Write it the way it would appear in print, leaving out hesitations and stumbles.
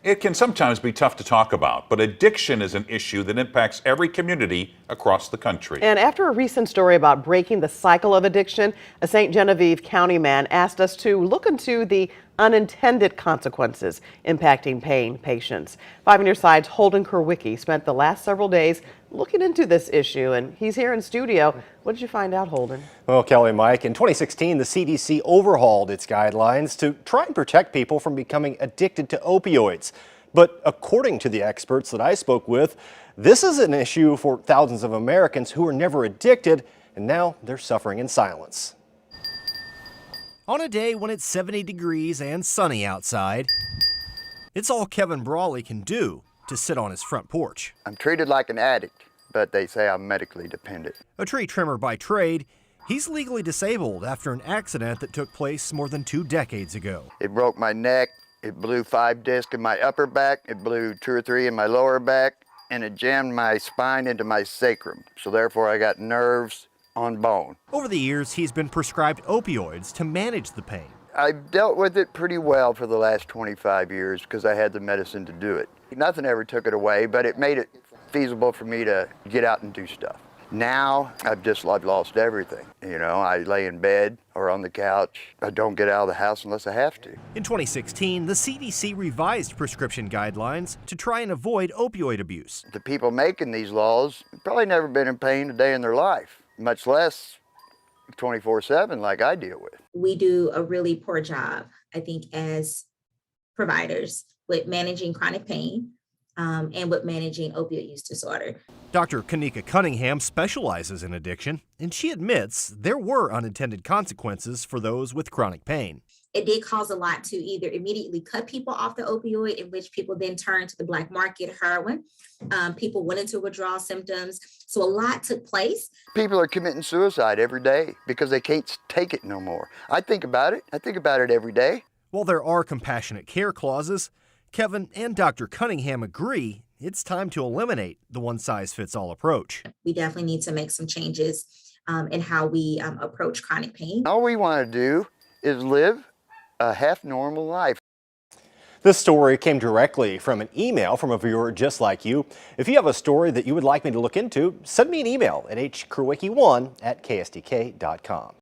It can sometimes be tough to talk about, but addiction is an issue that impacts every community across the country. And after a recent story about breaking the cycle of addiction, a St. Genevieve County man asked us to look into the unintended consequences impacting pain patients. 5 on your side's Holden Kurwicki spent the last several days looking into this issue, and he's here in studio. What did you find out, Holden? Well, Kelly and Mike, in 2016, the CDC overhauled its guidelines to try and protect people from becoming addicted to opioids. But according to the experts that I spoke with, this is an issue for thousands of Americans who were never addicted, and now they're suffering in silence. On a day when it's 70 degrees and sunny outside, it's all Kevin Brawley can do to sit on his front porch. I'm treated like an addict, but they say I'm medically dependent. A tree trimmer by trade, he's legally disabled after an accident that took place more than 2 decades ago. It broke my neck, it blew 5 discs in my upper back, it blew 2 or 3 in my lower back, and it jammed my spine into my sacrum. So therefore I got nerves on bone. Over the years, he's been prescribed opioids to manage the pain. I've dealt with it pretty well for the last 25 years because I had the medicine to do it. Nothing ever took it away, but it made it feasible for me to get out and do stuff. Now, I've lost everything. You know, I lay in bed or on the couch. I don't get out of the house unless I have to. In 2016, the CDC revised prescription guidelines to try and avoid opioid abuse. The people making these laws have probably never been in pain a day in their life, much less 24/7 like I deal with. We do a really poor job, I think, as providers with managing chronic pain and with managing opioid use disorder. Dr. Kanika Cunningham specializes in addiction, and she admits there were unintended consequences for those with chronic pain. It did cause a lot to either immediately cut people off the opioid, in which people then turned to the black market heroin. People went into withdrawal symptoms. So a lot took place. People are committing suicide every day because they can't take it no more. I think about it. I think about it every day. While there are compassionate care clauses, Kevin and Dr. Cunningham agree it's time to eliminate the one-size-fits-all approach. We definitely need to make some changes in how we approach chronic pain. All we want to do is live a half-normal life. This story came directly from an email from a viewer just like you. If you have a story that you would like me to look into, send me an email at hkurwicki1@ksdk.com.